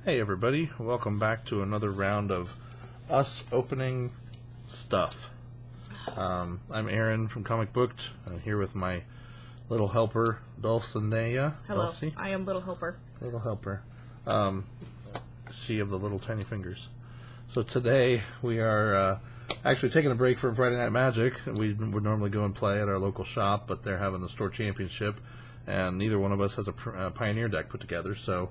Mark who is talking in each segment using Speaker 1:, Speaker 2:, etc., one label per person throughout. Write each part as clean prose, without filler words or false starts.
Speaker 1: Hey everybody, welcome back to another round of us opening stuff. I'm Aaron from Comic Booked. I'm here with my little helper, Dulcinea.
Speaker 2: Hello,
Speaker 1: Dulcie?
Speaker 2: I am Little Helper.
Speaker 1: Little helper. She of the little tiny fingers. So today we are actually taking a break from Friday Night Magic. We would normally go and play at our local shop, but they're having the store championship, and neither one of us has a Pioneer deck put together, so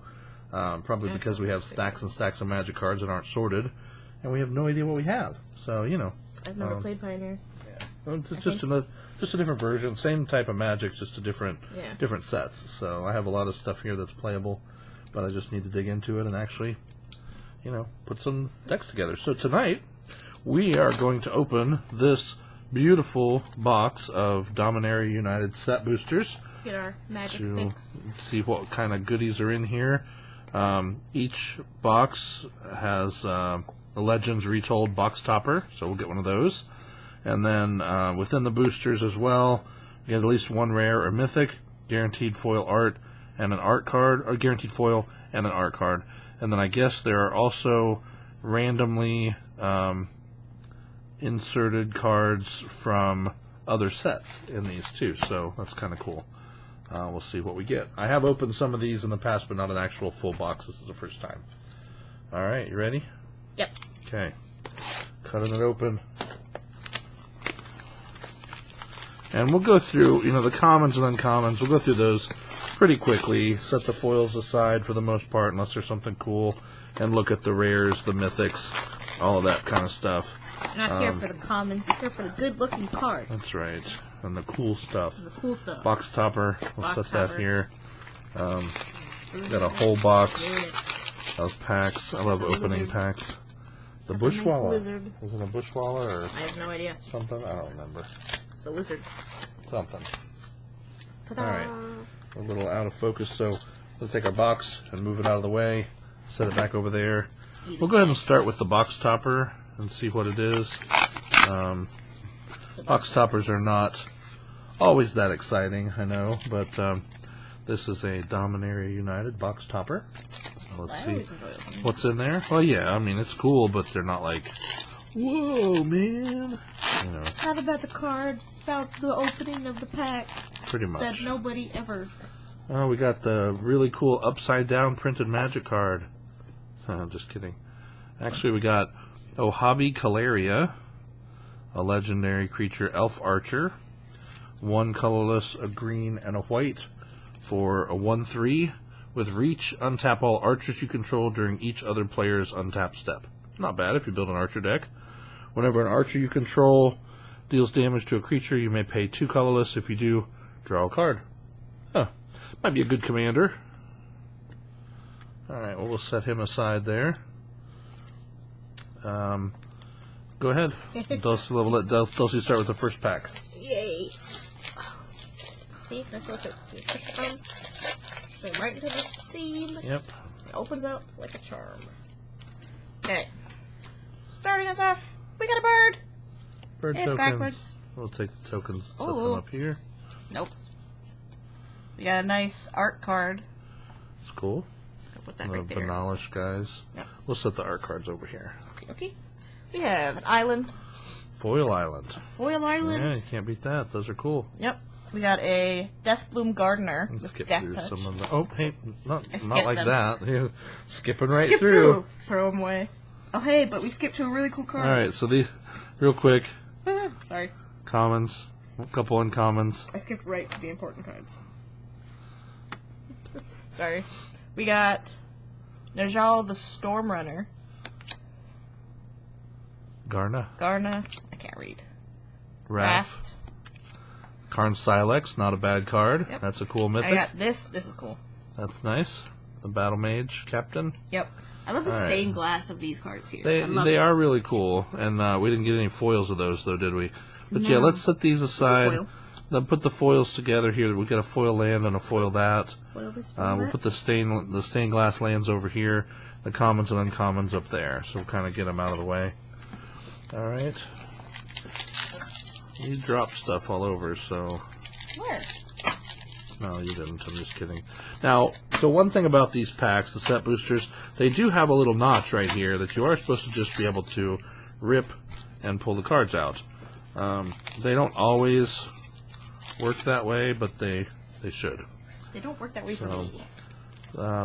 Speaker 1: probably because we have stacks and stacks of Magic cards that aren't sorted, and we have no idea what we have. So, you know.
Speaker 2: I've never played Pioneer.
Speaker 1: Yeah. Well, it's just a different version, same type of Magic, just a different sets. So I have a lot of stuff here that's playable, but I just need to dig into it and actually, you know, put some decks together. So tonight we are going to open this beautiful box of Dominaria United set boosters.
Speaker 2: Let's get our magic fix.
Speaker 1: See what kind of goodies are in here. Each box has the Legends Retold box topper, so we'll get one of those. And then within the boosters as well, we get at least one rare or mythic, guaranteed foil art, and an art card, or guaranteed foil and an art card. And then I guess there are also randomly inserted cards from other sets in these too, so that's kind of cool. We'll see what we get. I have opened some of these in the past, but not an actual full box. This is the first time. Alright, you ready?
Speaker 2: Yep.
Speaker 1: Okay. Cutting it open. And we'll go through, you know, the commons and uncommons. We'll go through those pretty quickly. Set the foils aside for the most part, unless there's something cool. And look at the rares, the mythics, all of that kind of stuff.
Speaker 2: You're not here for the commons, you're here for the good-looking cards.
Speaker 1: That's right. And the cool stuff.
Speaker 2: The cool stuff.
Speaker 1: Box topper. We'll set that here. Got a whole box of packs. I love opening packs. The Bushwalla. Is it a Bushwalla or
Speaker 2: I have no idea.
Speaker 1: something? I don't remember.
Speaker 2: It's a lizard.
Speaker 1: Something.
Speaker 2: Ta-da!
Speaker 1: Alright. A little out of focus, so let's take our box and move it out of the way. Set it back over there. We'll go ahead and start with the box topper and see what it is. Box toppers are not always that exciting, I know, but this is a Dominaria United box topper. So let's see what's in there. Well, yeah, I mean, it's cool, but they're not like, whoa, man. You know,
Speaker 2: it's not about the cards, it's about the opening of the pack.
Speaker 1: Pretty much.
Speaker 2: Said nobody ever.
Speaker 1: Oh, we got the really cool upside-down printed Magic card. I'm just kidding. Actually, we got Hobby Calaria, a legendary creature, Elf Archer, one colorless, a green, and a white for a 1/3 with reach. Untap all archers you control during each other player's untap step. Not bad if you build an archer deck. Whenever an archer you control deals damage to a creature, you may pay 2 colorless. If you do, draw a card. Huh. Might be a good commander. Alright, well, we'll set him aside there. Go ahead. Dulcie, let Dulcie start with the first pack.
Speaker 2: Yay! See, that's what it goes right into the seam.
Speaker 1: Yep.
Speaker 2: It opens up like a charm. Okay. Starting us off, we got a bird.
Speaker 1: Bird
Speaker 2: it's
Speaker 1: token.
Speaker 2: backwards.
Speaker 1: We'll take the tokens, set them up here.
Speaker 2: Nope. We got a nice art card.
Speaker 1: It's cool.
Speaker 2: I'll put that
Speaker 1: The
Speaker 2: right there.
Speaker 1: Banalish guys.
Speaker 2: Yep.
Speaker 1: We'll set the art cards over here.
Speaker 2: Okay. We have an island.
Speaker 1: Foil Island.
Speaker 2: Foil island.
Speaker 1: Yeah, you can't beat that. Those are cool.
Speaker 2: Yep. We got a Deathbloom Gardener
Speaker 1: Let's
Speaker 2: with
Speaker 1: skip
Speaker 2: Death
Speaker 1: through
Speaker 2: Touch.
Speaker 1: some of the. Oh, hey, not like
Speaker 2: them.
Speaker 1: that. Yeah, skipping right
Speaker 2: Skip
Speaker 1: through.
Speaker 2: Throw them away. Oh, hey, but we skipped to a really cool card.
Speaker 1: All right, so these, real quick.
Speaker 2: Sorry.
Speaker 1: Commons, a couple uncommons.
Speaker 2: I skipped right to the important cards. Sorry. We got Najal the Stormrunner.
Speaker 1: Garna.
Speaker 2: I can't read.
Speaker 1: Raft. Karn Silex, not a bad card.
Speaker 2: Yep.
Speaker 1: That's a cool mythic.
Speaker 2: I got this. This is cool.
Speaker 1: That's nice. The Battle Mage Captain.
Speaker 2: Yep. I love the
Speaker 1: All right.
Speaker 2: stained glass of these cards here.
Speaker 1: They are really cool, and we didn't get any foils of those, though, did we? But
Speaker 2: No.
Speaker 1: yeah, let's set these aside.
Speaker 2: Foil.
Speaker 1: Then put the foils together here. We got a foil land and a foil that.
Speaker 2: Foil this,
Speaker 1: We'll put the stained glass lands over here. The commons and uncommons up there. So we'll kind of get them out of the way. All right. You dropped stuff all over, so.
Speaker 2: Where?
Speaker 1: No, you didn't. I'm just kidding. Now, So one thing about these packs, the set boosters, they do have a little notch right here that you are supposed to just be able to rip and pull the cards out. They don't always work that way, but they should.
Speaker 2: They don't work that way for me.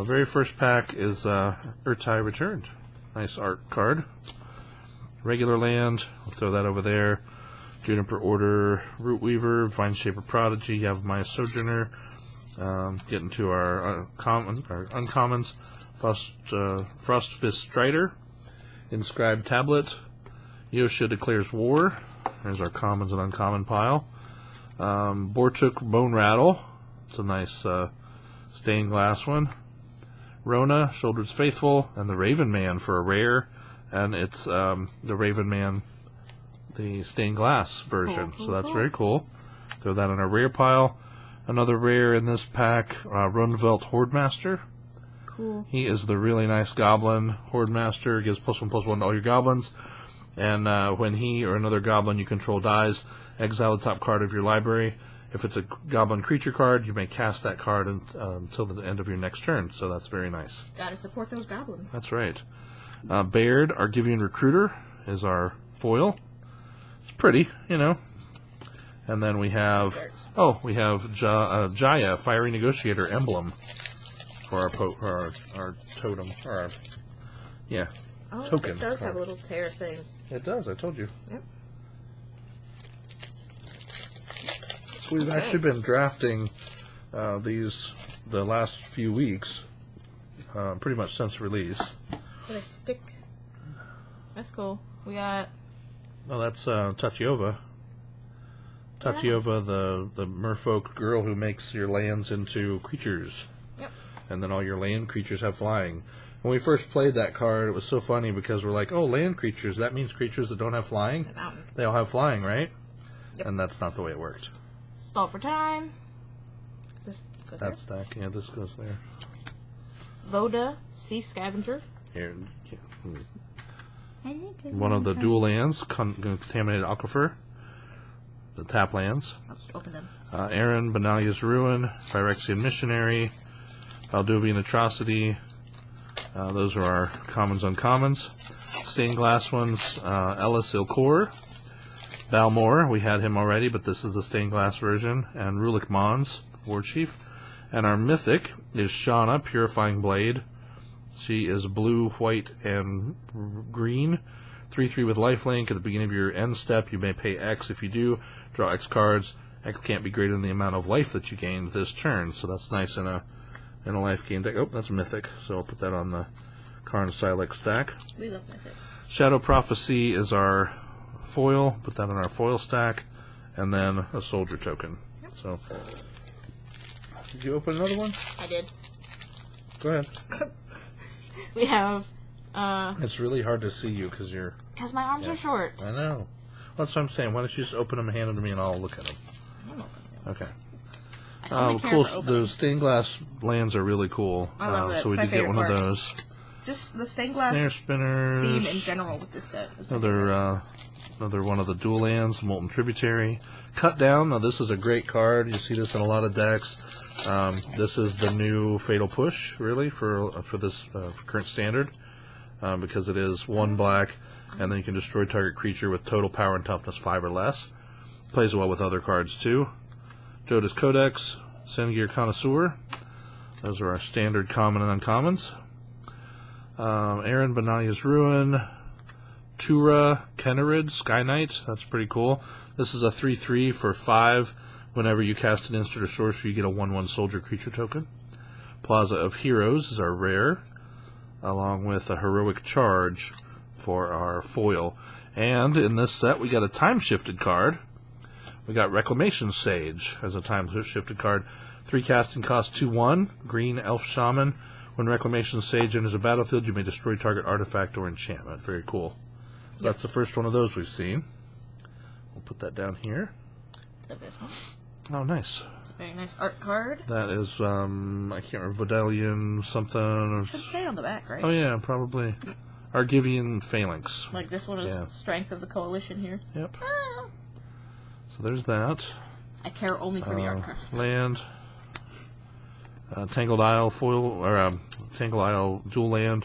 Speaker 1: Very first pack is Urtai Returned. Nice art card. Regular land, we'll throw that over there. Juniper Order, Root Weaver, Vine Shaper Prodigy, you have Maya Sojourner. Getting to our uncommons. Frostfist Strider, Inscribed Tablet, Yosha Declares War. There's our commons and uncommon pile. Bortuk Bone Rattle. It's a nice stained glass one. Rona, Shoulder's Faithful, and the Raven Man for a rare. And it's the Raven Man, the stained glass version. So that's very cool. Throw that in our rare pile. Another rare in this pack, Rundvelt Hordemaster.
Speaker 2: Cool.
Speaker 1: He is the really nice goblin Hordemaster. Gives +1/+1 to all your goblins. And when he or another goblin you control dies, exile the top card of your library. If it's a goblin creature card, you may cast that card until the end of your next turn. So that's very nice.
Speaker 2: Gotta support those goblins.
Speaker 1: That's right. Baird, Argivian Recruiter, is our foil. It's pretty, you know. And then we have, Jaya, Fiery Negotiator emblem for our totem, or our, token.
Speaker 2: It does have a little tear thing.
Speaker 1: It does, I told you.
Speaker 2: Yep.
Speaker 1: So we've actually been drafting these the last few weeks, pretty much since release.
Speaker 2: What a stick. That's cool. We got...
Speaker 1: Oh, that's Tachiova. Tachiova, the merfolk girl who makes your lands into creatures.
Speaker 2: Yep.
Speaker 1: And then all your land creatures have flying. When we first played that card, it was so funny because we're like, oh, land creatures, that means creatures that don't have flying? They all have flying, right?
Speaker 2: Yep.
Speaker 1: And that's not the way it worked.
Speaker 2: Stall for time.
Speaker 1: That stack, yeah, this goes there.
Speaker 2: Voda, Sea Scavenger.
Speaker 1: Here, one of the dual lands, Contaminated Aquifer, the tap lands.
Speaker 2: I'll just open them.
Speaker 1: Aaron, Benalia's Ruin, Phyrexian Missionary, Valdovian Atrocity. Those are our commons, uncommons. Stained glass ones, Ellis Ilkor, Balmor, we had him already, but this is the stained glass version, and Rulik Mons, War Chief. And our mythic is Shauna, Purifying Blade. She is blue, white, and green. 3/3 with lifelink. At the beginning of your end step, you may pay X. If you do, draw X cards. X can't be greater than the amount of life that you gained this turn. So that's nice in a life gain deck. Oh, that's mythic. So I'll put that on the Karn Silex stack.
Speaker 2: We love mythics.
Speaker 1: Shadow Prophecy is our foil. Put that on our foil stack. And then a soldier token.
Speaker 2: Yep.
Speaker 1: So, did you open another one?
Speaker 2: I did.
Speaker 1: Go ahead.
Speaker 2: We have,
Speaker 1: It's really hard to see you because you're...
Speaker 2: Because my arms are short.
Speaker 1: I know. That's what I'm saying. Why don't you just open them and hand them to me and I'll look at them.
Speaker 2: I'm opening them.
Speaker 1: Okay.
Speaker 2: I only care
Speaker 1: Cool.
Speaker 2: for opening.
Speaker 1: Those stained glass lands are really cool.
Speaker 2: I love that.
Speaker 1: So we
Speaker 2: It's
Speaker 1: did
Speaker 2: my
Speaker 1: get one
Speaker 2: favorite
Speaker 1: of
Speaker 2: part.
Speaker 1: those.
Speaker 2: Just the stained glass
Speaker 1: Snare spinners.
Speaker 2: theme in general with this set. Is my favorite.
Speaker 1: Another one of the dual lands, Molten Tributary. Cut Down. Now this is a great card. You see this in a lot of decks. This is the new Fatal Push, really, for this current standard, because it is 1 black, and then you can destroy target creature with total power and toughness 5 or less. Plays well with other cards too. Joda's Codex, Sengir Connoisseur. Those are our standard common and uncommons. Aaron, Benalia's Ruin. Tura, Kennerid, Sky Knight. That's pretty cool. This is a 3/3 for 5. Whenever you cast an instant or sorcery, you get a 1/1 soldier creature token. Plaza of Heroes is our rare, along with a Heroic Charge for our foil. And in this set, we got a time-shifted card. We got Reclamation Sage as a time-shifted card. 3 casting cost, 2/1, green elf shaman. When Reclamation Sage enters a battlefield, you may destroy target artifact or enchantment. Very cool. So that's the first one of those we've seen. We'll put that down here.
Speaker 2: The this one.
Speaker 1: Oh, nice.
Speaker 2: It's a very nice art card.
Speaker 1: That is, I can't remember, Vodalian something.
Speaker 2: It should say on the back, right?
Speaker 1: Oh, yeah, probably. Argivian Phalanx.
Speaker 2: Like this one is Strength of the Coalition here.
Speaker 1: Yep.
Speaker 2: Ah.
Speaker 1: So there's that.
Speaker 2: I care only for the art cards.
Speaker 1: Land. Tangled Isle foil, or Tangled Isle dual land,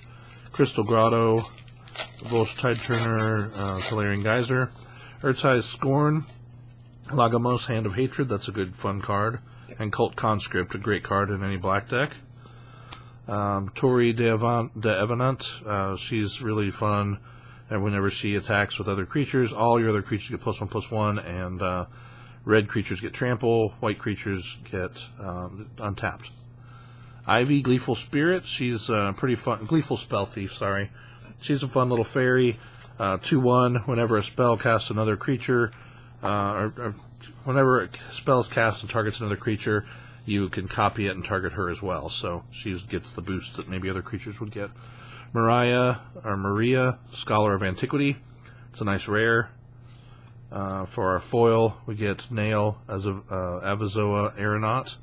Speaker 1: Crystal Grotto, Volsh Tide Turner, Solarian Geyser, Earthside Scorn, Lagamos Hand of Hatred, that's a good fun card, and Cult Conscript, a great card in any black deck. Tori de Evenant, she's really fun, and whenever she attacks with other creatures, all your other creatures get +1/+1, and red creatures get trample, white creatures get untapped. Ivy, Gleeful Spirit, she's pretty fun. Gleeful Spell Thief, sorry. She's a fun little fairy. 2/1, whenever a spell casts another creature, or whenever a spell is cast and targets another creature, you can copy it and target her as well. So she gets the boost that maybe other creatures would get. Maria, Scholar of Antiquity. It's a nice rare. For our foil, we get Nail as a Avazoa Aeronaut.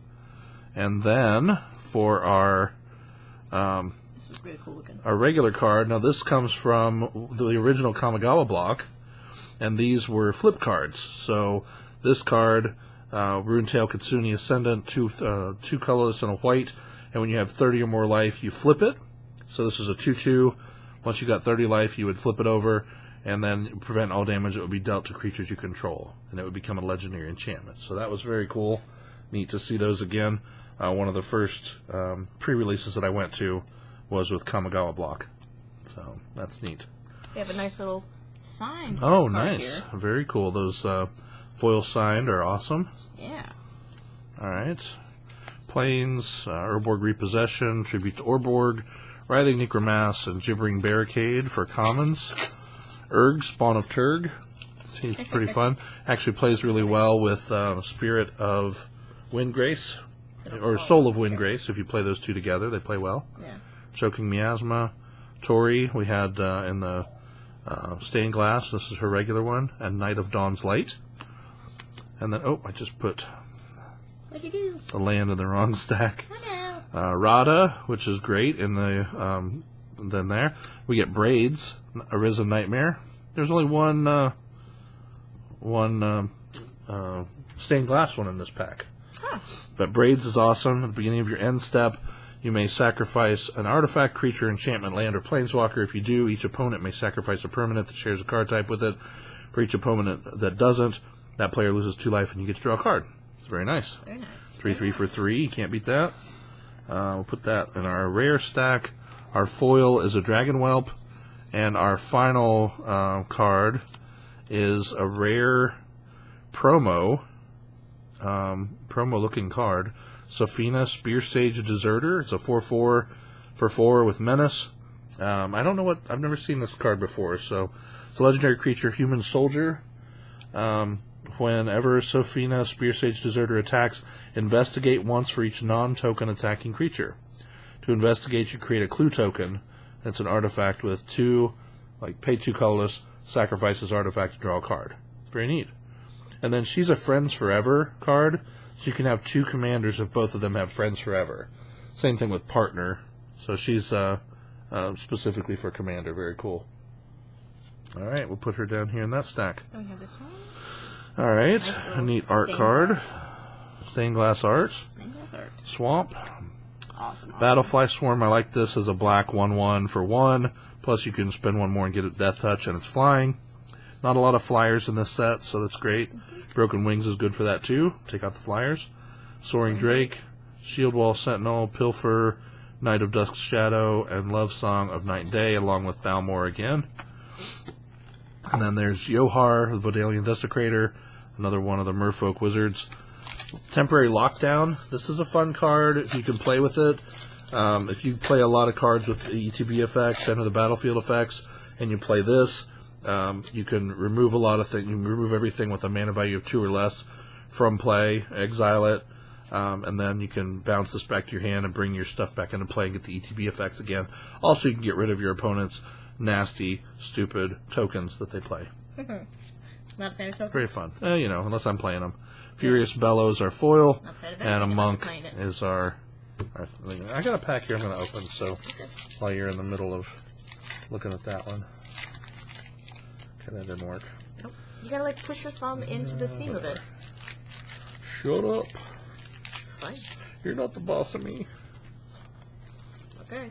Speaker 1: And then for our
Speaker 2: This is really cool looking.
Speaker 1: our regular card, now this comes from the original Kamigawa block, and these were flip cards. So this card, Runetail Kitsune Ascendant, two colorless and a white, and when you have 30 or more life, you flip it. So this is a 2/2. Once you got 30 life, you would flip it over, and then prevent all damage that would be dealt to creatures you control, and it would become a legendary enchantment. So that was very cool. Neat to see those again. One of the first pre-releases that I went to was with Kamigawa block. So that's neat.
Speaker 2: We have a nice little sign.
Speaker 1: Oh,
Speaker 2: card
Speaker 1: nice.
Speaker 2: here.
Speaker 1: Very cool. Those foil signed are awesome.
Speaker 2: Yeah.
Speaker 1: All right. Plains, Urborg Repossession, Tribute to Orborg, Writhing Necromass, and Gibbering Barricade for commons. Urg, Spawn of Turg. He's pretty fun. Actually plays really well with Spirit of Windgrace, or Soul of Windgrace. If you play those two together, they play well.
Speaker 2: Yeah.
Speaker 1: Choking Miasma. Tori, we had in the Stained Glass. This is her regular one. And Night of Dawn's Light. And then, oh, I just put
Speaker 2: What'd you do?
Speaker 1: the land in the wrong stack.
Speaker 2: Oh, no.
Speaker 1: Rada, which is great in the then there we get Braids, Arisen Nightmare. There's only one stained glass one in this pack.
Speaker 2: Huh.
Speaker 1: But Braids is awesome. At the beginning of your end step, you may sacrifice an artifact, creature, enchantment, land, or planeswalker. If you do, each opponent may sacrifice a permanent that shares a card type with it. For each opponent that doesn't, that player loses 2 life and you get to draw a card. It's very nice.
Speaker 2: Very nice.
Speaker 1: 3/3 for 3. You can't beat that. We'll put that in our rare stack. Our foil is a Dragon Whelp, and our final card is a rare promo looking card. Sophina, Spear Sage Deserter. It's a 4/4 for 4 with Menace. I don't know what, I've never seen this card before. So it's a legendary creature, human soldier. Whenever Sophina, Spear Sage Deserter attacks, investigate once for each non-token attacking creature. To investigate, you create a clue token. That's an artifact with 2, like pay 2 colorless, sacrifices artifact to draw a card. Very neat. And then she's a Friends Forever card, so you can have 2 commanders if both of them have Friends Forever. Same thing with Partner. So she's specifically for commander. Very cool. All right, we'll put her down here in that stack.
Speaker 2: So we have this one.
Speaker 1: All right,
Speaker 2: Nice
Speaker 1: a neat art
Speaker 2: stained
Speaker 1: card.
Speaker 2: glass.
Speaker 1: Stained glass art.
Speaker 2: Stained glass art.
Speaker 1: Swamp.
Speaker 2: Awesome.
Speaker 1: Battlefly Swarm, I like this as a black 1/1 for 1. Plus you can spend 1 more and get a Death Touch, and it's flying. Not a lot of flyers in this set, so that's great. Broken Wings is good for that too. Take out the flyers. Soaring Drake, Shield Wall Sentinel, Pilfer, Night of Dusk's Shadow, and Love Song of Night and Day, along with Balmor again. And then there's Yohar, the Vodalian Desecrator, another one of the Merfolk Wizards. Temporary Lockdown. This is a fun card if you can play with it. If you play a lot of cards with ETB effects, Enter the Battlefield effects, and you play this, you can remove a lot of things. You can remove everything with a mana value of 2 or less from play, exile it, and then you can bounce this back to your hand and bring your stuff back into play and get the ETB effects again. Also, you can get rid of your opponent's nasty, stupid tokens that they play.
Speaker 2: Not a fan of tokens.
Speaker 1: Very fun. Unless I'm playing them. Furious Bellows, our foil,
Speaker 2: Not played it back,
Speaker 1: and a
Speaker 2: I'm
Speaker 1: Monk
Speaker 2: playing it.
Speaker 1: is our thing. I got a pack here I'm going to open, so while you're in the middle of looking at that one. Okay, that didn't work.
Speaker 2: Nope. You gotta push your thumb into the seam of it.
Speaker 1: Shut up.
Speaker 2: Fine.
Speaker 1: You're not the boss of me.
Speaker 2: Okay.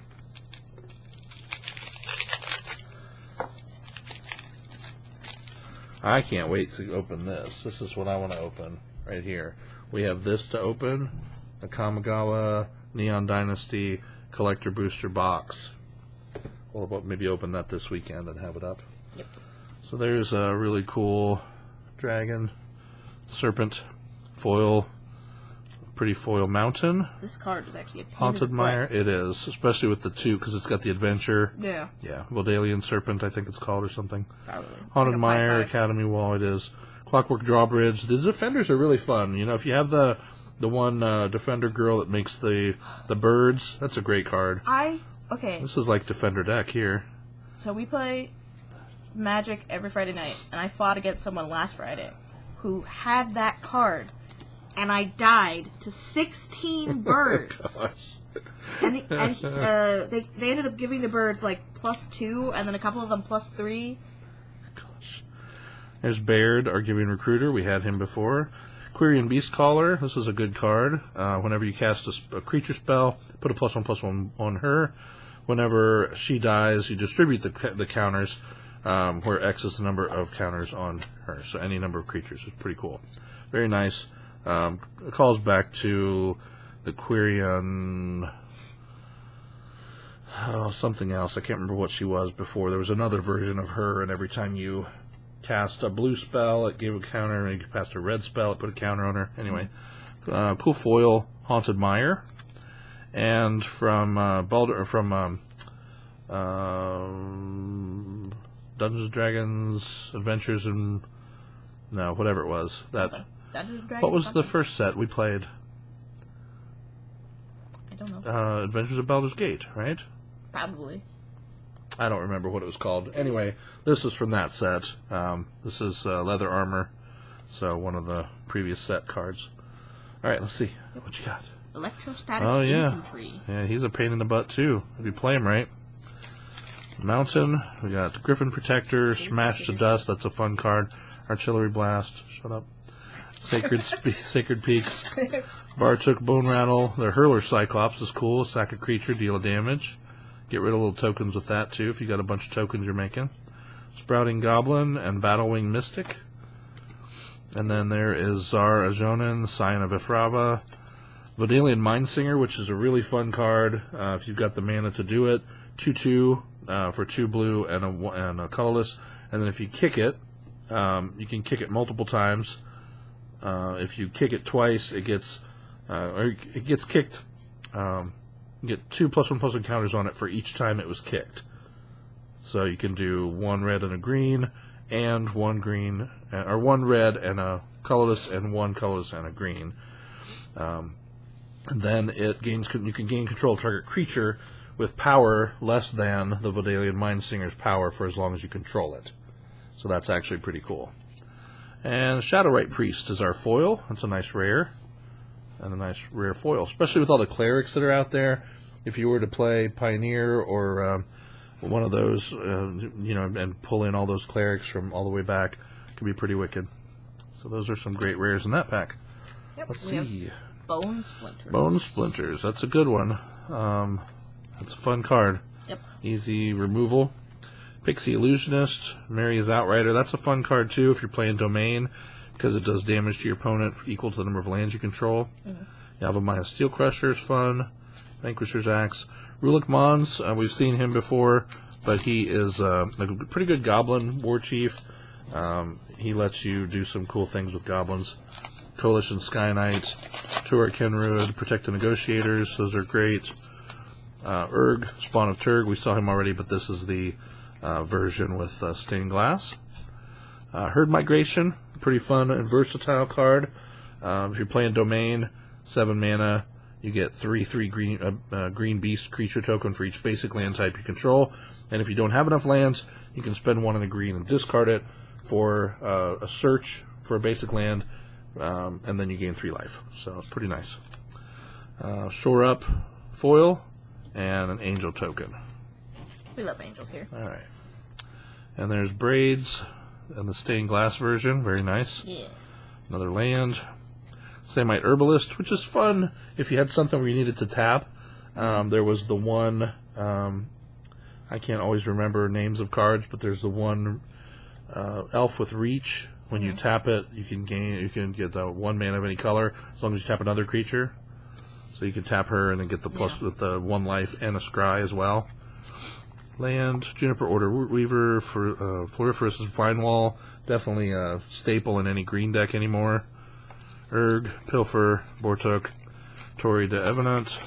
Speaker 1: I can't wait to open this. This is what I want to open right here. We have this to open, a Kamigawa Neon Dynasty Collector Booster Box. We'll maybe open that this weekend and have it up.
Speaker 2: Yep.
Speaker 1: So there's a really cool dragon, serpent, foil, pretty foil mountain.
Speaker 2: This card is actually a pain
Speaker 1: Haunted
Speaker 2: in the
Speaker 1: Mire,
Speaker 2: butt.
Speaker 1: it is, especially with the two, because it's got the adventure.
Speaker 2: Yeah.
Speaker 1: Yeah, Valdalian Serpent, I think it's called, or something.
Speaker 2: Probably.
Speaker 1: Haunted
Speaker 2: Like a
Speaker 1: Mire,
Speaker 2: 5/5.
Speaker 1: Academy Wall, it is. Clockwork Drawbridge. The Defenders are really fun. You know, if you have the one Defender girl that makes the birds, that's a great card.
Speaker 2: Okay.
Speaker 1: This is like Defender deck here.
Speaker 2: So we play Magic every Friday night, and I fought against someone last Friday who had that card, and I died to 16 birds. And they ended up giving the birds like +2, and then a couple of them +3.
Speaker 1: Gosh. There's Baird, Arguing Recruiter. We had him before. Quirion Beastcaller. This is a good card. Whenever you cast a creature spell, put a +1/+1 on her. Whenever she dies, you distribute the counters, where X is the number of counters on her. So any number of creatures is pretty cool. Very nice. It calls back to the Quirion... Oh, something else. I can't remember what she was before. There was another version of her, and every time you cast a blue spell, it gave a counter, and you cast a red spell, it put a counter on her. Anyway, cool foil, Haunted Mire. And from Dungeons and Dragons Adventures and whatever it was.
Speaker 2: Dungeons and Dragons.
Speaker 1: What was the
Speaker 2: something?
Speaker 1: first set we played?
Speaker 2: I don't know.
Speaker 1: Adventures of Baldur's Gate, right?
Speaker 2: Probably.
Speaker 1: I don't remember what it was called. Anyway, this is from that set. This is Leather Armor, so one of the previous set cards. All right, let's see what you got.
Speaker 2: Electrostatic
Speaker 1: Oh, yeah.
Speaker 2: Infantry.
Speaker 1: Yeah, he's a pain in the butt, too, if you play him right. Mountain, we got Griffin Protector, Smash to Dust, that's a fun card. Artillery Blast, shut up. Sacred Peaks. Bartook Bone Rattle. The Hurler Cyclops is cool. Sack a creature, deal damage. Get rid of little tokens with that, too, if you got a bunch of tokens you're making. Sprouting Goblin and Battlewing Mystic. And then there is Zar Ajonin, Scion of Ifraba. Valdalian Mindsinger, which is a really fun card if you've got the mana to do it. 2/2 for 2 blue and a colorless. And then if you kick it, you can kick it multiple times. If you kick it twice, it gets kicked. You get 2 +1/+1 counters on it for each time it was kicked. So you can do 1 red and a green, and 1 green, or 1 red and a colorless, and 1 colorless and a green. And then you can gain control of target creature with power less than the Valdalian Mindsinger's power for as long as you control it. So that's actually pretty cool. And Shadowrite Priest is our foil. That's a nice rare. And a nice rare foil, especially with all the clerics that are out there. If you were to play Pioneer or one of those, and pull in all those clerics from all the way back, it could be pretty wicked. So those are some great rares in that pack.
Speaker 2: Yep,
Speaker 1: Let's
Speaker 2: we
Speaker 1: see.
Speaker 2: have Bone Splinter.
Speaker 1: Bone Splinters. That's a good one. That's a fun card.
Speaker 2: Yep.
Speaker 1: Easy removal. Pixie Illusionist. Maria's Outrider. That's a fun card, too, if you're playing Domain, because it does damage to your opponent equal to the number of lands you control. Yavimaya Steel Crusher is fun. Vanquisher's Axe. Rulik Mons, we've seen him before, but he is a pretty good Goblin War Chief. He lets you do some cool things with Goblins. Coalition Sky Knight. Tuareg Kenrud. Protect the Negotiators. Those are great. Urg, Spawn of Turg. We saw him already, but this is the version with stained glass. Herd Migration. Pretty fun and versatile card. If you're playing Domain, 7 mana, you get 3/3 green beast creature token for each basic land type you control. And if you don't have enough lands, you can spend 1 in the green and discard it for a search for a basic land, and then you gain 3 life. So it's pretty nice. Shore Up foil and an angel token.
Speaker 2: We love angels here.
Speaker 1: All right. And there's Braids and the stained glass version. Very nice.
Speaker 2: Yeah.
Speaker 1: Another land. Samite Herbalist, which is fun if you had something where you needed to tap. There was the one, I can't always remember names of cards, but there's the one Elf with Reach. When you tap it, you can get the 1 mana of any color as long as you tap another creature. So you can tap her and then get the plus with the 1 life and a scry as well. Land, Juniper Order Weaver, for Floriferous Vinewall, definitely a staple in any green deck anymore. Urg, Pilfer, Bortuk, Tori de Evenant,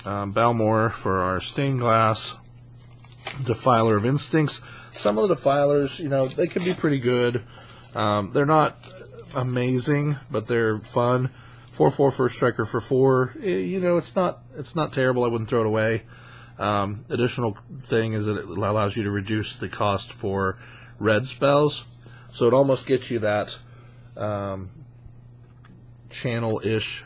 Speaker 1: Balmor for our Stained Glass, Defiler of Instincts. Some of the Defilers, you know, they can be pretty good. They're not amazing, but they're fun. 4/4 First Striker for 4. You know, it's not terrible. I wouldn't throw it away. Additional thing is that it allows you to reduce the cost for red spells, so it almost gets you that channel-ish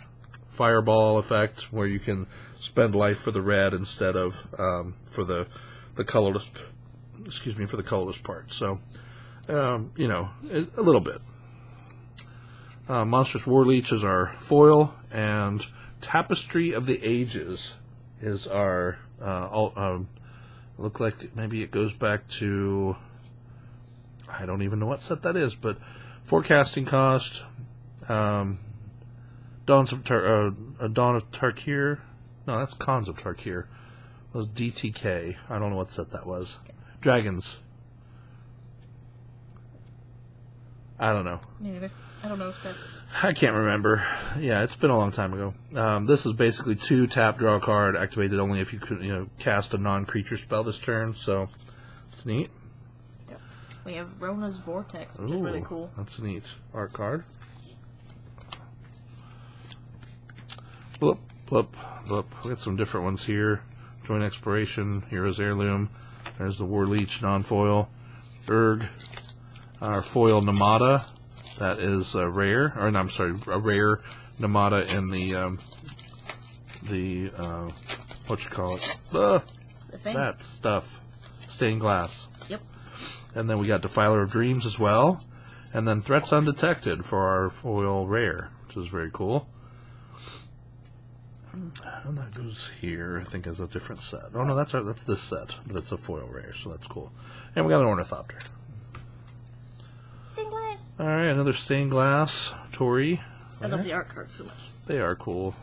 Speaker 1: fireball effect where you can spend life for the red instead of for the colorless. Excuse me, for the colorless part. So you know, a little bit. Monstrous Warleech is our foil, and Tapestry of the Ages is our look like maybe it goes back to, I don't even know what set that is, but forecasting cost, Dawn of Tarkir, no, that's Khans of Tarkir. It was DTK. I don't know what set that was. Dragons. I don't know.
Speaker 2: Me neither. I don't know if sets.
Speaker 1: I can't remember. Yeah, it's been a long time ago. This is basically 2 tap, draw a card, activated only if you could, you know, cast a non-creature spell this turn. So it's neat.
Speaker 2: Yep. We have Rona's Vortex, which is really cool.
Speaker 1: That's a neat art card. Bloop, bloop, bloop. We got some different ones here. Joint Exploration, Hero's Heirloom. There's the Warleech non-foil. Urg. Our foil Namada. That is a rare, or no, I'm sorry, a rare Namada in the what you call it?
Speaker 2: The thing.
Speaker 1: That stuff. Stained Glass.
Speaker 2: Yep.
Speaker 1: And then we got Defiler of Dreams as well. And then Threats Undetected for our foil rare, which is very cool. And that goes here, I think, as a different set. Oh no, that's this set, but it's a foil rare, so that's cool. And we got an Ornithopter.
Speaker 2: Stained Glass.
Speaker 1: All right, another Stained Glass, Tori.
Speaker 2: I love the art cards so much.
Speaker 1: They are cool.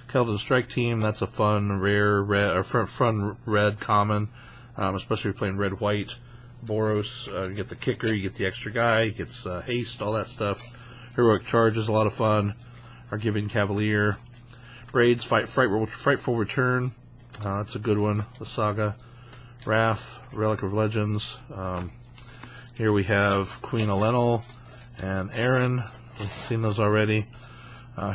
Speaker 1: Keldon Strike Team, that's a fun, rare, red, or fun red common, especially if you're playing red-white. Boros, you get the kicker, you get the extra guy, he gets haste, all that stuff. Heroic Charge is a lot of fun. Argivian Cavalier. Braids, Frightful Return, that's a good one. The Saga. Wrath, Relic of Legends. Here we have Queen Elenel and Aaron. We've seen those already.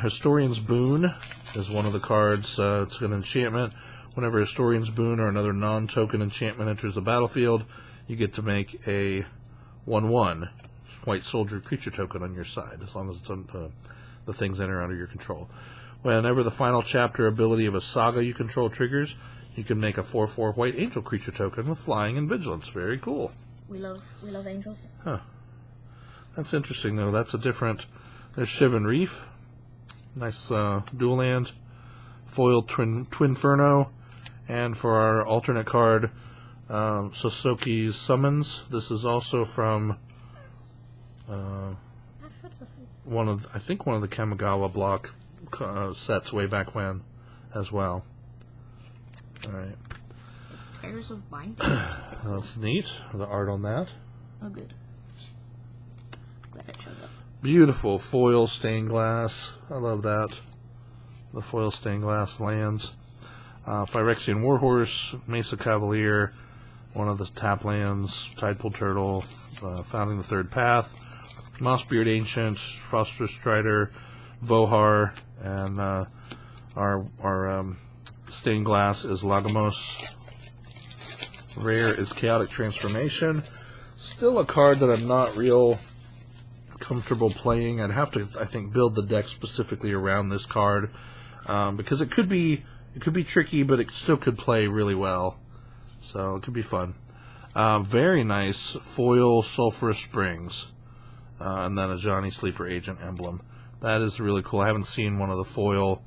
Speaker 1: Historian's Boon is one of the cards. It's an enchantment. Whenever Historian's Boon or another non-token enchantment enters the battlefield, you get to make a 1/1 white soldier creature token on your side, as long as it's on the things enter under your control. Whenever the final chapter ability of a saga you control triggers, you can make a 4/4 white angel creature token with flying and vigilance. Very cool.
Speaker 2: We love angels.
Speaker 1: Huh. That's interesting, though. That's a different... There's Shivan Reef. Nice dual land. Foil Twinferno. And for our alternate card, Sosoki's Summons. This is also from one of the Kamigawa block sets way back when as well. Alright.
Speaker 2: Prayers of Bind.
Speaker 1: That's neat. The art on that.
Speaker 2: Oh, good. Glad it showed up.
Speaker 1: Beautiful foil stained glass. I love that. The foil stained glass lands. Phyrexian Warhorse, Mesa Cavalier, one of the tap lands, Tidepool Turtle, Founding the Third Path, Mossbeard Ancient, Frostra Strider, Vohar, and our stained glass is Lagomos. Rare is Chaotic Transformation. Still a card that I'm not real comfortable playing. I'd have to, I think, build the deck specifically around this card because it could be tricky, but it still could play really well. So it could be fun. Very nice foil Sulphurous Springs. and then a Johnny Sleeper Agent emblem. That is really cool. I haven't seen one of the foil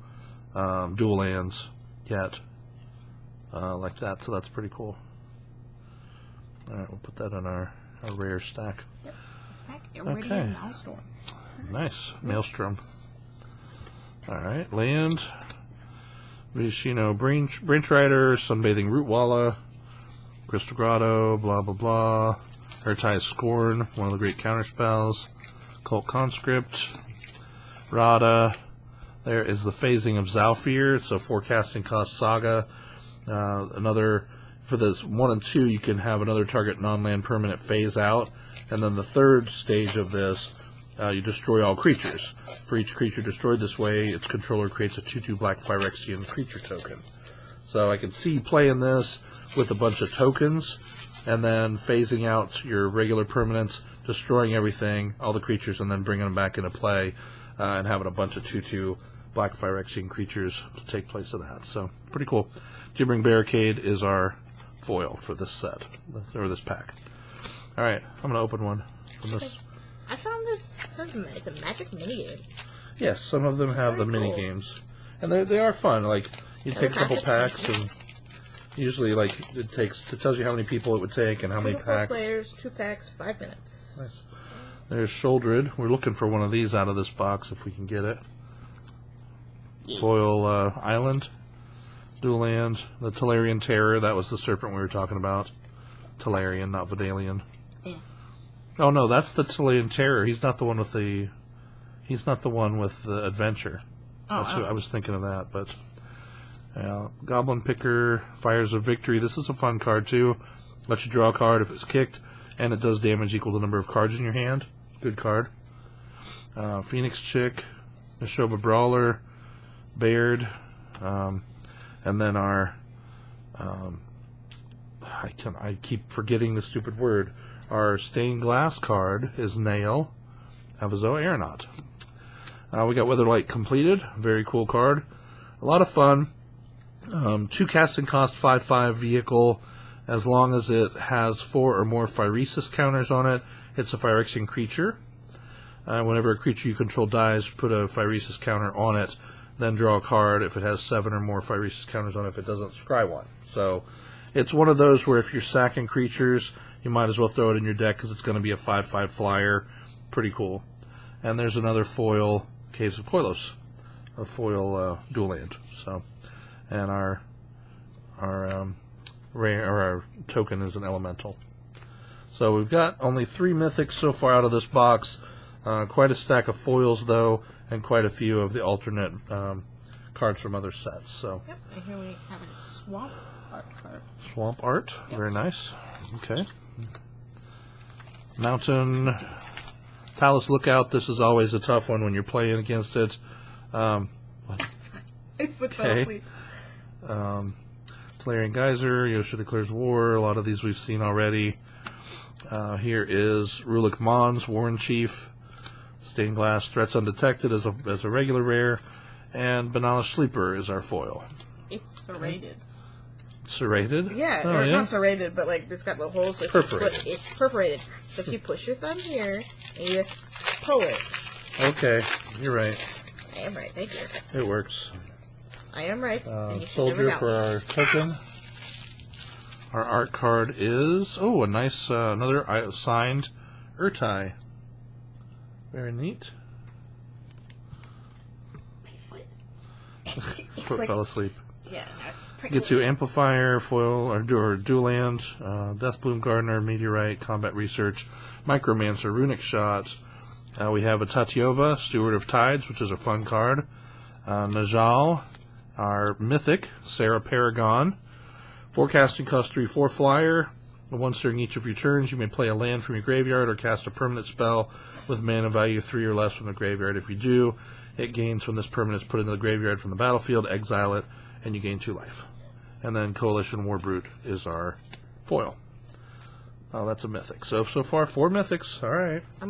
Speaker 1: dual lands yet like that, so that's pretty cool. Alright, we'll put that in our rare stack.
Speaker 2: Yep. It's back. Iridium Maelstrom.
Speaker 1: Nice. Maelstrom. Alright, land. Vishino Branch Rider, Sunbathing Rootwalla, Crystal Grotto, blah blah blah. Urtai Scorn, one of the great counterspells. Cult Conscript. Rada. There is the phasing of Zalfir. It's a forecasting cost saga. Another, for this 1 and 2, you can have another target non-land permanent phase out. And then the third stage of this, you destroy all creatures. For each creature destroyed this way, its controller creates a 2/2 black Phyrexian creature token. So I can see playing this with a bunch of tokens, and then phasing out your regular permanents, destroying everything, all the creatures, and then bringing them back into play, and having a bunch of 2/2 black Phyrexian creatures to take place of that. So, pretty cool. Gibbering Barricade is our foil for this set, or this pack. Alright, I'm going to open one from this.
Speaker 2: I found this, it's a Magic minigame.
Speaker 1: Yes, some of them have the mini games. And they are fun. Like, you take a couple packs, and usually, like, it tells you how many people it would take and how many
Speaker 2: 2 to 4
Speaker 1: packs.
Speaker 2: players, 2 packs, 5 minutes.
Speaker 1: Nice. There's Sholdred. We're looking for one of these out of this box if we can get it. Foil Island. Dual land. The Talarian Terror. That was the serpent we were talking about. Talarian, not Vidalian.
Speaker 2: Yeah.
Speaker 1: Oh no, that's the Talarian Terror. He's not the one with the. He's not the one with the adventure. I was thinking of that, but Goblin Picker, Fires of Victory. This is a fun card too. Lets you draw a card if it's kicked, and it does damage equal to the number of cards in your hand. Good card. Phoenix Chick, Neshoba Brawler, Baird, and then our. I keep forgetting the stupid word. Our stained glass card is Nail, Avazoa Aeronaut. We got Weatherlight completed. Very cool card. A lot of fun. 2 casting cost, 5/5 vehicle. As long as it has 4 or more Phyresis counters on it, it's a Phyrexian creature. Whenever a creature you control dies, put a Phyresis counter on it, then draw a card. If it has 7 or more Phyresis counters on it, if it doesn't, scry one. So it's one of those where if you're sacking creatures, you might as well throw it in your deck because it's going to be a 5/5 flyer. Pretty cool. And there's another foil, Caves of Koilos, a foil dual land. So, and our token is an elemental. So we've got only 3 mythics so far out of this box. Quite a stack of foils though, and quite a few of the alternate cards from other sets. So.
Speaker 2: Yep. And here we have a Swamp Art card.
Speaker 1: Swamp Art,
Speaker 2: yep.
Speaker 1: Very nice. Okay. Mountain Talus Lookout. This is always a tough one when you're playing against it.
Speaker 2: I fell asleep.
Speaker 1: Talarian Geyser, Yosha Declares War. A lot of these we've seen already. Here is Rulik Mons, Warren Chief. Stained Glass, Threats Undetected as a regular rare. And Banala Sleeper is our foil.
Speaker 2: It's serrated.
Speaker 1: Serrated?
Speaker 2: Yeah,
Speaker 1: oh,
Speaker 2: or
Speaker 1: yeah?
Speaker 2: not serrated, but like it's got little holes. So
Speaker 1: Perforated.
Speaker 2: It's perforated. So if you push your thumb here and you just pull it.
Speaker 1: Okay, you're right.
Speaker 2: I am right. Thank you.
Speaker 1: It works.
Speaker 2: I am right. And you should
Speaker 1: Soldier
Speaker 2: never
Speaker 1: for
Speaker 2: doubt.
Speaker 1: our token. Our art card is a nice another signed Urtai. Very neat. Foot
Speaker 2: like,
Speaker 1: fell asleep.
Speaker 2: Yeah.
Speaker 1: Gets you Amplifier, Foil, or Dual Land, Deathbloom Gardener, Meteorite, Combat Research, Micromancer, Runic Shot. We have a Tatiova, Steward of Tides, which is a fun card. Najal, our Mythic, Sarah Paragon. Forecasting cost 3/4 flyer. Once during each of your turns, you may play a land from your graveyard or cast a permanent spell with mana value 3 or less from the graveyard. If you do, it gains when this permanent is put into the graveyard from the battlefield, exile it, and you gain 2 life. And then Coalition Warbrute is our foil. Oh, that's a mythic. So far 4 mythics. All right.
Speaker 2: I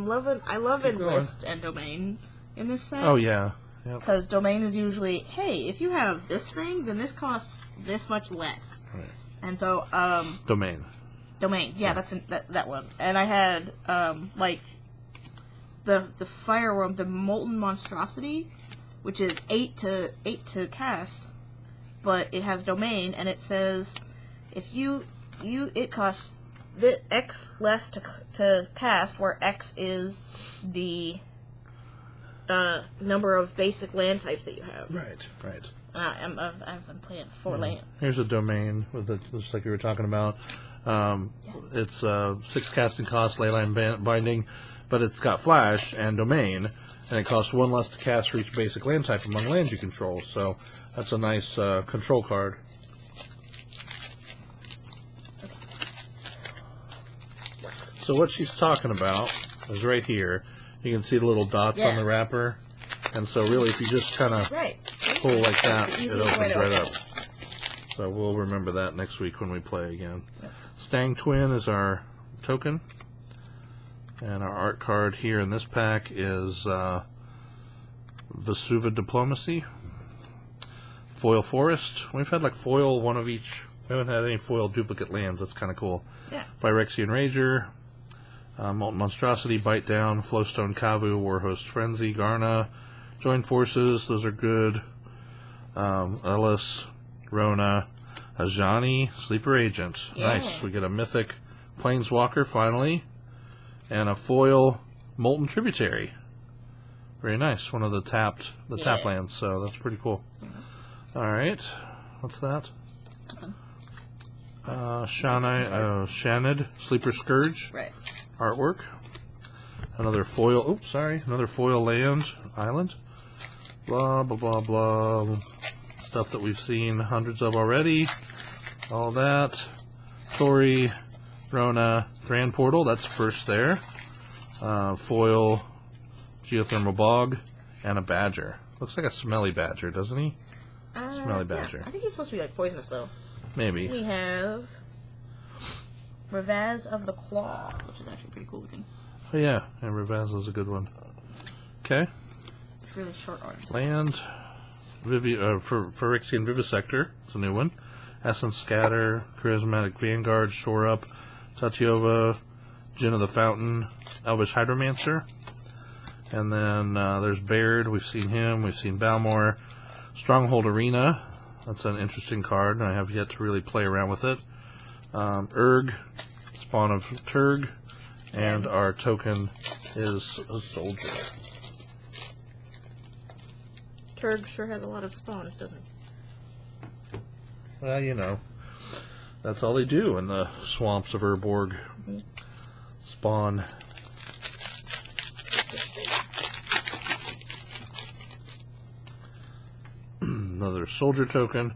Speaker 2: love Enlist and Domain in this set.
Speaker 1: Oh yeah.
Speaker 2: Because Domain is usually, hey, if you have this thing, then this costs this much less.
Speaker 1: Right.
Speaker 2: And so,
Speaker 1: Domain.
Speaker 2: yeah, that's that one. And I had, the fireworm, the Molten Monstrosity, which is 8 to cast, but it has domain, and it says if it costs the X less to cast, where X is the number of basic land types that you have.
Speaker 1: Right.
Speaker 2: I've been playing 4 lands.
Speaker 1: Here's a domain with just like we were talking about. It's 6 casting cost, leyline binding, but it's got flash and domain, and it costs 1 less to cast for each basic land type among lands you control. So that's a nice control card. So what she's talking about is right here. You can see the little dots on the wrapper, and so really, if you just kind of pull like that, it opens right up. So we'll remember that next week when we play again. Yep. Stang Twin is our token, and our art card here in this pack is Vesuva Diplomacy, Foil Forest. We've had like foil one of each. We haven't had any foil duplicate lands. That's kind of cool.
Speaker 2: Yeah.
Speaker 1: Phyrexian Rager, Molten Monstrosity, Bite Down, Flowstone Kavu, Warhost Frenzy, Garna, Join Forces. Those are good. Ellis, Rona, Ajani, Sleeper Agent.
Speaker 2: Yeah.
Speaker 1: Nice. We get a mythic Planeswalker finally, and a foil Molten Tributary. Very nice. One of the tap lands. So that's pretty cool. All right. What's that?
Speaker 2: Nothing.
Speaker 1: Shanid, Sleeper Scourge.
Speaker 2: Right.
Speaker 1: Artwork. Another foil. Another foil island. Blah blah blah blah. Stuff that we've seen hundreds of already. All that. Tori, Rona, Grand Portal. That's first there. Foil, Geothermal Bog, and a badger. Looks like a smelly badger, doesn't he? Smelly badger.
Speaker 2: Yeah. I think he's supposed to be like poisonous though.
Speaker 1: Maybe.
Speaker 2: We have Ravaz of the Claw, which is actually pretty cool looking.
Speaker 1: Oh yeah, and Ravaz is a good one. Okay.
Speaker 2: It's really short arms.
Speaker 1: Land, Phyrexian Vivisector. It's a new one. Essence Scatter, Charismatic Vanguard, Shore Up, Tatyova, Djinn of the Fountain, Elvish Hydromancer. And then there's Baird. We've seen him. We've seen Balmor. Stronghold Arena. That's an interesting card, and I have yet to really play around with it. Urg, Spawn of Turg, and our token is a soldier.
Speaker 2: Turg sure has a lot of spawns, doesn't it?
Speaker 1: Well, you know, that's all they do in the swamps of Urborg. Spawn. Another soldier token.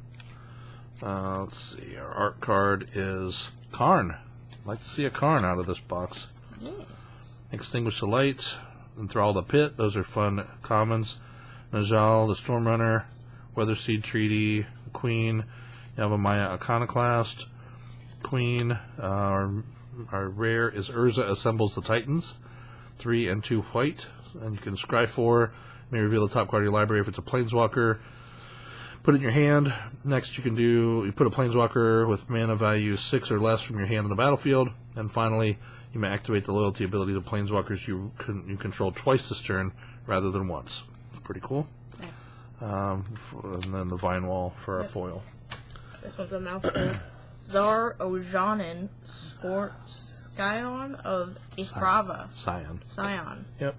Speaker 1: Let's see, our art card is Karn. I'd like to see a Karn out of this box.
Speaker 2: Yeah.
Speaker 1: Extinguish the Light, Enthrall the Pit. Those are fun commons. Najal, the Stormrunner, Weatherseed Treaty, Queen. You have a Maya Iconoclast, Queen. Our rare is Urza Assembles the Titans. 3 and 2 white. And you can scry 4. May reveal the top card of your library if it's a Planeswalker. Put it in your hand. Next, you put a Planeswalker with mana value 6 or less from your hand on the battlefield. And finally, you may activate the loyalty ability of Planeswalkers you control twice this turn rather than once. Pretty cool.
Speaker 2: Nice.
Speaker 1: And then the Vine Wall for our foil.
Speaker 2: This one's a mouthful. Zar Ojanin, Scion of Isprava.
Speaker 1: Scion. Yep.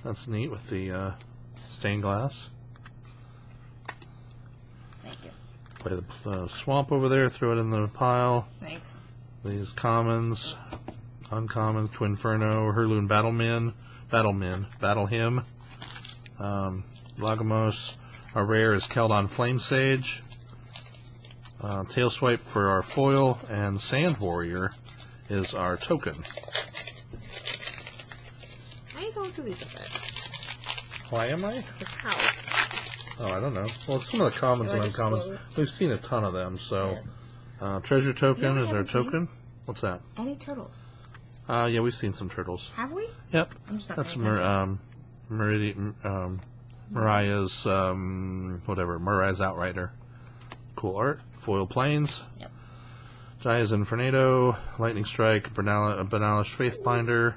Speaker 1: That's neat with the stained glass.
Speaker 2: Thank you.
Speaker 1: Play the swamp over there, throw it in the pile.
Speaker 2: Thanks.
Speaker 1: These commons, uncommons, Twinferno, Hurloon Battle Hymn, Lagomos. Our rare is Keldon Flame Sage. Tailswipe for our foil, and Sand Warrior is our token.
Speaker 2: Why are you going through these effects?
Speaker 1: Why am I?
Speaker 2: It's a cow.
Speaker 1: Oh, I don't know. Well, some of the commons and uncommons, we've seen a ton of them, so... Treasure Token is our token. What's that?
Speaker 2: Any turtles?
Speaker 1: Yeah, we've seen some turtles.
Speaker 2: Have we?
Speaker 1: Yep.
Speaker 2: I'm just not
Speaker 1: That's Mariah's, Mariah's Outrider. Cool art. Foil Plains.
Speaker 2: Yep.
Speaker 1: Jaya's Infernado, Lightning Strike, Banalish Faithbinder,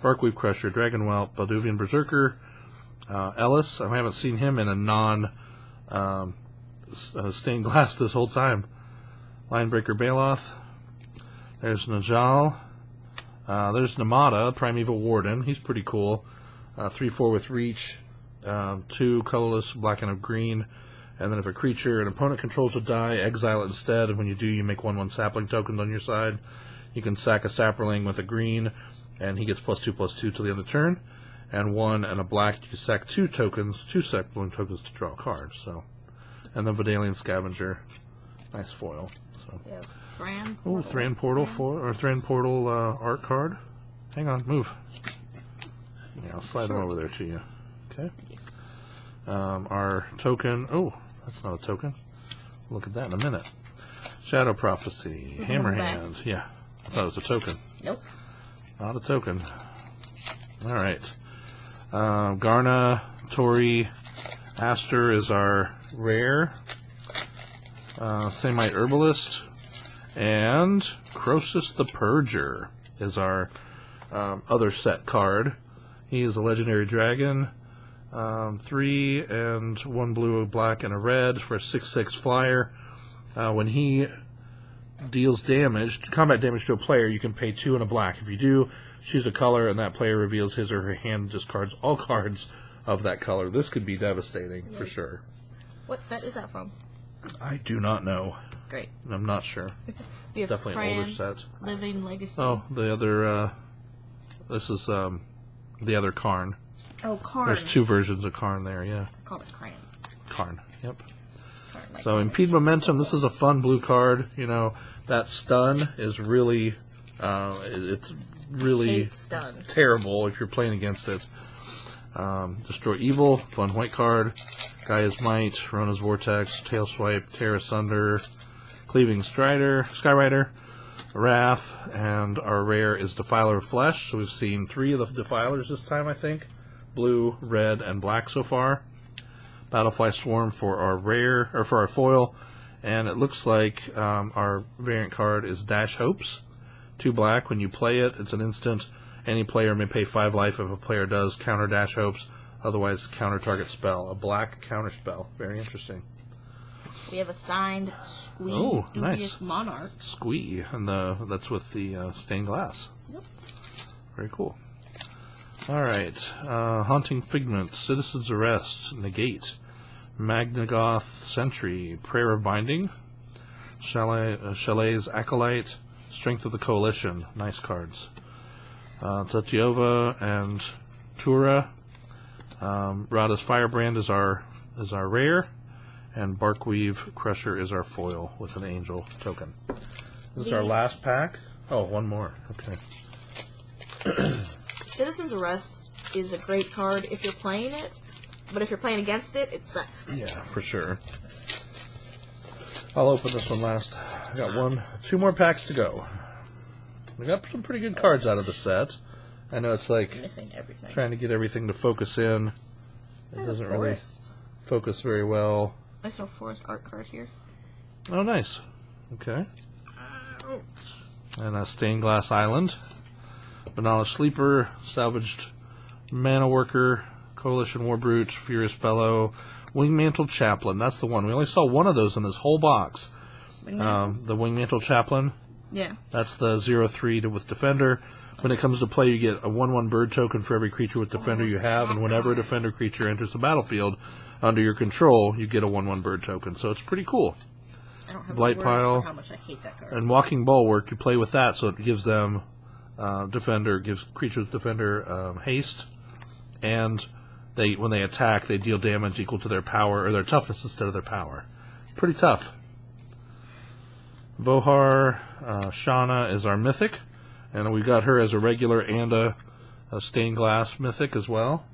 Speaker 1: Barkweave Crusher, Dragon Whelp, Balduvian Berserker, Ellis. I haven't seen him in a non stained glass this whole time. Linebreaker Baloth. There's Najal. There's Namada, Primeval Warden. He's pretty cool. 3/4 with reach. 2 colorless, black and a green. And then if a creature an opponent controls would die, exile it instead. And when you do, you make 1/1 sapling tokens on your side. You can sack a sapling with a green, and he gets +2/+2 till the end of the turn. And 1 and a black, you can sack 2 tokens, 2 sapling tokens to draw a card. So, and then Vidalian Scavenger, nice foil. So,
Speaker 2: yeah, Thran.
Speaker 1: oh, Thran Portal Thran Portal art card. Hang on, move. Yeah, I'll slide them over there to you. Okay. Our token. Oh, that's not a token. Look at that in a minute. Shadow Prophecy, Hammerhand. Yeah, I thought it was a token.
Speaker 2: Nope.
Speaker 1: Not a token. All right. Garna, Tori, Aster is our rare. Samite Herbalist. And Croesus the Purger is our other set card. He is a legendary dragon. 3 and 1 blue, a black, and a red for a 6/6 flyer. When he deals damage, combat damage to a player, you can pay 2 and a black. If you do, choose a color, and that player reveals his or her hand and discards all cards of that color. This could be devastating for sure.
Speaker 2: What set is that from?
Speaker 1: I do not know.
Speaker 2: Great.
Speaker 1: I'm not sure.
Speaker 2: We have
Speaker 1: Definitely an older set.
Speaker 2: Living Legacy.
Speaker 1: Oh, the other. This is the other Karn.
Speaker 2: Oh, Karn.
Speaker 1: There's 2 versions of Karn there. Yeah.
Speaker 2: I call it Karn.
Speaker 1: Karn. Yep.
Speaker 2: Karn, like
Speaker 1: So
Speaker 2: Karn.
Speaker 1: Impede Momentum, this is a fun blue card. You know, that stun is really, it's really
Speaker 2: Hate stun.
Speaker 1: terrible if you're playing against it. Destroy Evil, fun white card. Gaia's Might, Rona's Vortex, Tail Swipe, Tear Asunder, Cleaving Skyrider, Wrath, and our rare is Defiler of Flesh. So we've seen 3 of the Defilers this time, I think. Blue, red, and black so far. Battlefly Swarm for our rare, or for our foil, and it looks like our variant card is Dash Hopes. 2 black. When you play it, it's an instant. Any player may pay 5 life if a player does counter Dash Hopes, otherwise counter target spell. A black counter spell. Very interesting.
Speaker 2: We have a signed Squee,
Speaker 1: Oh,
Speaker 2: Dubious
Speaker 1: nice.
Speaker 2: Monarch.
Speaker 1: Squee, and that's with the stained glass.
Speaker 2: Yep.
Speaker 1: Very cool. All right, Haunting Figment, Citizen's Arrest, Negate, Magnagoth Sentry, Prayer of Binding, Chalet's Acolyte, Strength of the Coalition, nice cards. Tatiova and Tura, Rada's Firebrand is our rare, and Barkweave Crusher is our foil with an angel token. This is our last pack. Oh, one more. Okay.
Speaker 2: Citizen's Arrest is a great card if you're playing it, but if you're playing against it, it sucks.
Speaker 1: Yeah, for sure. I'll open this one last. I got 2 more packs to go. We got some pretty good cards out of the set. I know it's like
Speaker 2: Missing everything.
Speaker 1: trying to get everything to focus in. It doesn't really focus very well.
Speaker 2: Nice little forest art card here.
Speaker 1: Oh, nice. Okay. And a Stained Glass Island. Banala Sleeper, Salvaged Mana Worker, Coalition Warbrute, Furious Bellow, Wingmantle Chaplain. That's the one. We only saw one of those in this whole box. The Wingmantle Chaplain.
Speaker 2: Yeah.
Speaker 1: That's the 0/3 with Defender. When it comes to play, you get a 1/1 bird token for every creature with Defender you have, and whenever a Defender creature enters the battlefield under your control, you get a 1/1 bird token. So it's pretty cool.
Speaker 2: I don't have
Speaker 1: Blight
Speaker 2: words
Speaker 1: Pile.
Speaker 2: for how much I hate that card.
Speaker 1: And Walking Bulwark, you play with that, so it gives them Defender, gives creatures with Defender haste, and when they attack, they deal damage equal to their power, or their toughness instead of their power. Pretty tough. Vohar, Shauna is our mythic, and we got her as a regular and a stained glass mythic as well.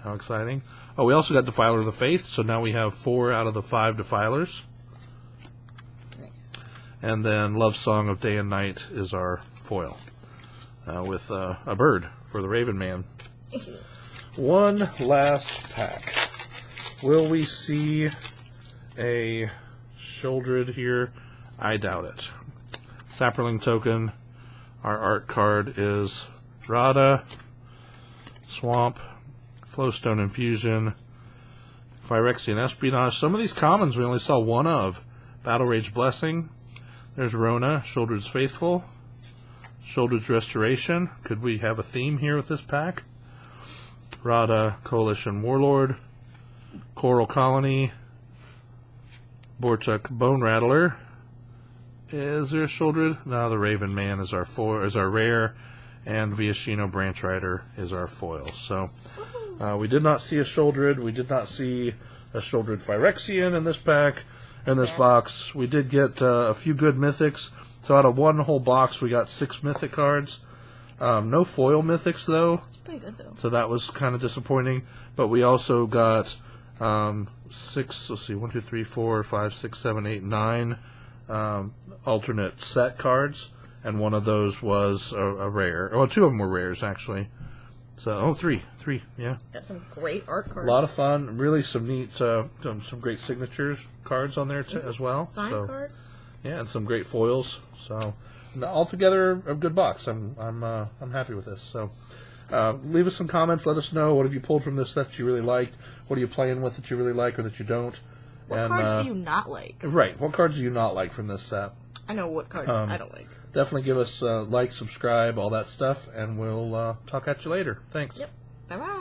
Speaker 1: How exciting. Oh, we also got Defiler of the Faith, so now we have 4 out of the 5 Defilers.
Speaker 2: Nice.
Speaker 1: And then Love Song of Day and Night is our foil, with a bird for the Raven Man. One last pack. Will we see a Sheoldred here? I doubt it. Sapperling token. Our art card is Rada, Swamp, Flowstone Infusion, Phyrexian Espionage. Some of these commons we only saw one of. Battle Rage Blessing. There's Rona, Shouldered's Faithful, Shouldered's Restoration. Could we have a theme here with this pack? Rada, Coalition Warlord, Coral Colony, Bortuk Bone Rattler. Is there a Shouldered? No, the Raven Man is our rare, and Viashino Branch Rider is our foil. So we did not see a Shouldered. We did not see a Shouldered Phyrexian in this pack, in this box. We did get a few good mythics. So out of one whole box, we got 6 mythic cards. No foil mythics, though.
Speaker 2: It's pretty good, though.
Speaker 1: So that was kind of disappointing. But we also got 6, let's see, 1, 2, 3, 4, 5, 6, 7, 8, 9 alternate set cards. And one of those was a rare. Well, 2 of them were rares, actually. So, 3, yeah.
Speaker 2: Got some great art cards.
Speaker 1: A lot of fun. Really some neat, some great signatures cards on there, as well.
Speaker 2: Sign cards.
Speaker 1: Yeah, and some great foils. So, altogether, a good box. I'm happy with this. So, leave us some comments. Let us know, what have you pulled from this that you really liked? What are you playing with that you really like or that you don't?
Speaker 2: What cards do you not like?
Speaker 1: Right. What cards do you not like from this set?
Speaker 2: I know what cards I don't like.
Speaker 1: Definitely give us like, subscribe, all that stuff, and we'll talk at you later. Thanks.
Speaker 2: Yep. Bye-bye.